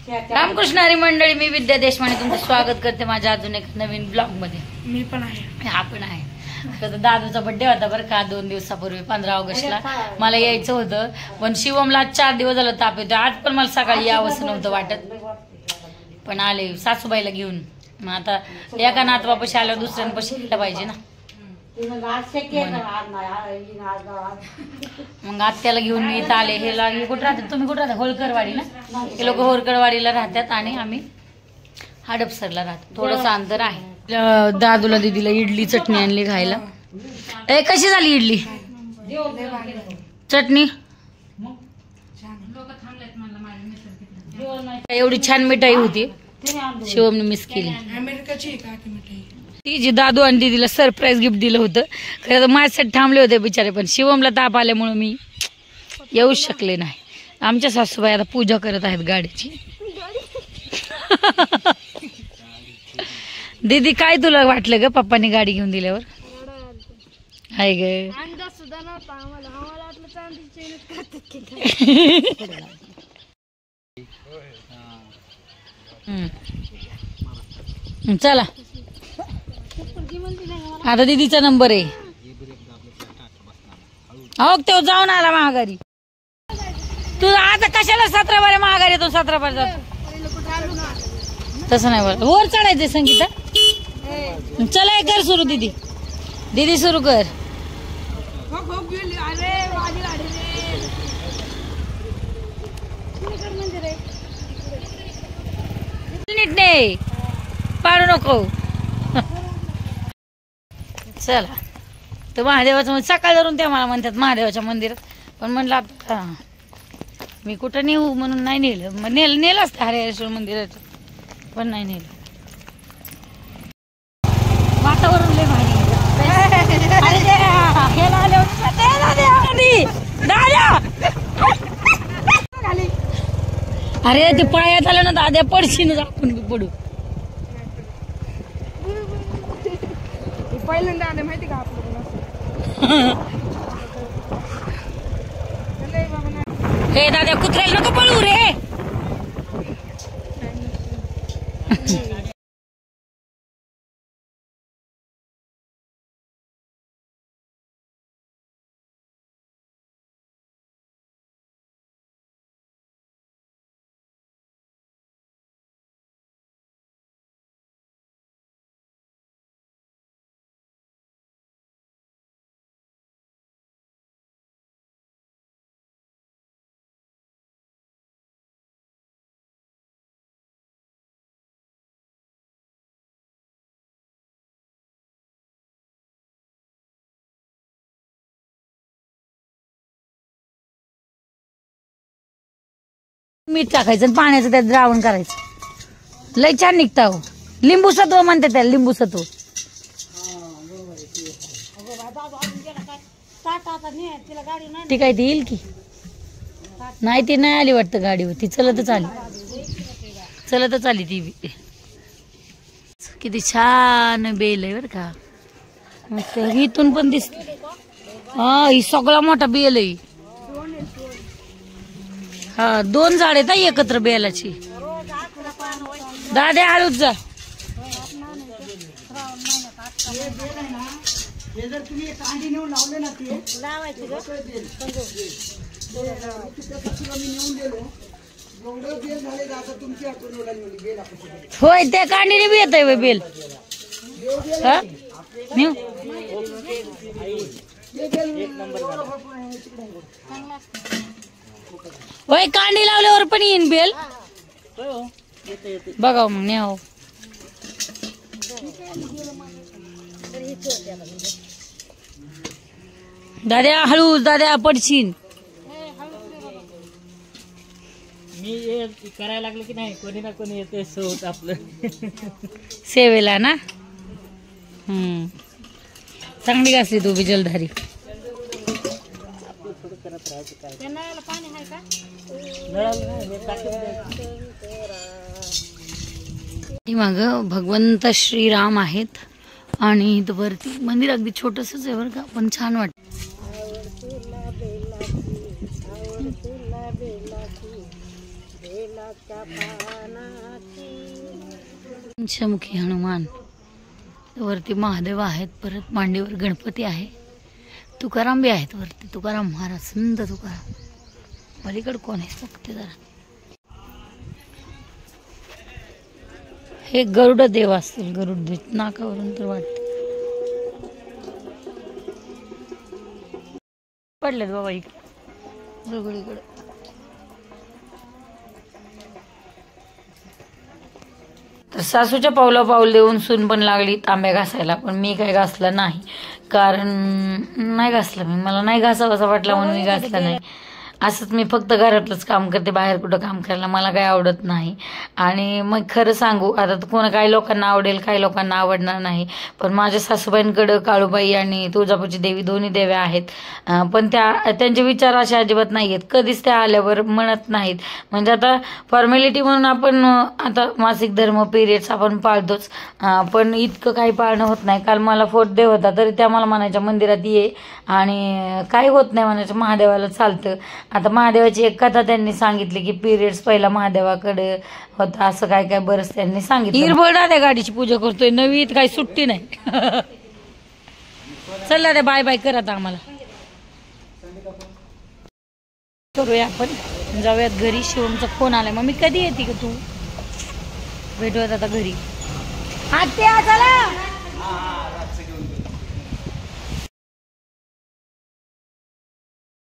रामकृष्ण हरी मंडळी, मी विद्या देशमाने तुमचं स्वागत करते माझ्या अजून एक नवीन ब्लॉग मध्ये. मी पण आहे, हा पण आहे. तर दादूचा बर्थडे होता बरं का 2 दिवसापूर्वी 15 ऑगस्टला. मला यायचं होतं पण शिवमला 4 दिवस झालं ताप येतो. आज पण मला सकाळी यावंसं नव्हतं वाटत पण आले सासूबाईला घेऊन. मग आता एका नातवापाशी आल्यावर दुसऱ्यांपाशी गेलं पाहिजे ना. मग आत्याला घेऊन मी इथं आले. हे कुठं राहतात तुम्ही? कुठं राहता? होळकरवाडी ना. हे लोक होळकरवाडीला राहतात आणि आम्ही हडपसरला राहतो. थोडंसं अंतर आहे. दादूला दीदीला इडली चटणी आणली खायला. कशी झाली इडली चटणी? एवढी छान मिठाई होती. शिवमने मिस केली. ती जी दादू आणि दीदीला सरप्राईज गिफ्ट दिलं होतं. खरं तर माझ्यासाठी थांबले होते बिचारे पण शिवमला ताप आल्यामुळे मी येऊच शकले नाही. आमच्या सासूबाई आता पूजा करत आहेत गाडीची. दीदी काय तुला वाटलं ग पप्पानी गाडी घेऊन दिल्यावर? हाय ग चला आता दीदीचा नंबर आहे. हो तो जाऊन आला महागारी. तू आता कशाला 17 बारे महागारी येतो 17 बार जातो? तसं नाही बरं. वर चढायचंय संगीता. चला कर सुरू दीदी. दीदी सुरू कर. नीट नाही पाडू नको. चला तर महादेवाचं सकाळ धरून ते मला म्हणतात महादेवाच्या मंदिरात. पण म्हणलं आता मी कुठं नेऊ म्हणून नाही नेलं. नेलं असतं हरेश्वर मंदिरात पण नाही नेलं. वातावरण लय भारी. अरे ते पायात आलं ना दाद्या पडशीन आपण पडू. पहिल्यांदा आले माहिती का आपलं. हे दादा कुत्र्याला नको पळू रे. मीठ टाकायचं आणि पाण्याचं त्यात द्रावण करायचं. लय छान निघता हो. लिंबू सत्व म्हणते त्याला. लिंबू सत्व ती काय ती येईल की नाही? ती नाही आली वाटतं गाडीवर. ती चलतच आली ती बी. किती छान बेल आहे बर का. मस्त इथून पण दिसते. हा ही सगळा मोठा बेल आहे. हा 2 झाड आहेत एकत्र बेलाची. दाद्या हळूच जा. होय त्या कांडीने बी येत आहे बेल. हा होय कांडी लावल्यावर पण येईन बेल. बघा मग न्याव. दाद्या हळू. दाद्या पडशीन. मी करायला लागलं की नाही कोणी ना कोणी येते सोबत आपलं सेवेला ना. चांगली घासली तू बी जलधारी. मग भगवंत श्रीराम आहेत आणि वरती मंदिर अगदी छोटसच आहे बरं का पण छान वाटत. पंचमुखी हनुमान, वरती महादेव आहेत, परत मांडीवर गणपती आहे, तुकाराम बी आहेत वरती, तुकाराम महाराज, संत तुकाराम. पलीकडे कोण आहे बघते जरा. हे गरुड देव असतील, गरुड देव नाकावरून तर वाटते. पडलेत बाबा इकडे सगळीकडे. तर सासूच्या पावला पाऊल देऊन सून पण लागली तांब्या घासायला, पण मी काय घासलं नाही, कारण नाही घासलं मी, मला नाही घासावं असं वाटलं म्हणून मी घासलं नाही. असंच मी फक्त घरातलंच काम करते, बाहेर कुठं काम करायला मला काही आवडत नाही. आणि मग खरं सांगू, आता काही लोकांना आवडेल, काही लोकांना आवडणार नाही, पण माझ्या सासूबाईंकडं काळूबाई आणि तुळजापूरची देवी दोन्ही देव्या आहेत. पण त्यांचे विचार असे अजिबात नाही आहेत, कधीच त्या आल्यावर म्हणत नाहीत. म्हणजे आता फॉर्मॅलिटी म्हणून आपण आता मासिक धर्म पिरियड्स आपण पाळतोच, पण इतकं काही पाळणं होत नाही. काल मला फोट देव होता, तरी त्या मला म्हणायच्या मंदिरात ये, आणि काही होत नाही म्हणायचं, महादेवाला चालतं. आता महादेवाची एक कथा त्यांनी सांगितली की पिरियड्स पहिला महादेवाकडे होता, असं काय काय बरंच त्यांनी सांगितलं. हिरबळा त्या गाडीची पूजा करतोय, नवी काही सुट्टी नाही. चला रे, बाय बाय करत आम्हाला करूया आपण, जाऊयात घरी. शिवमचा फोन आलाय, मग मी कधी येते का तू? भेटूयात आता घरी. आत्या चला.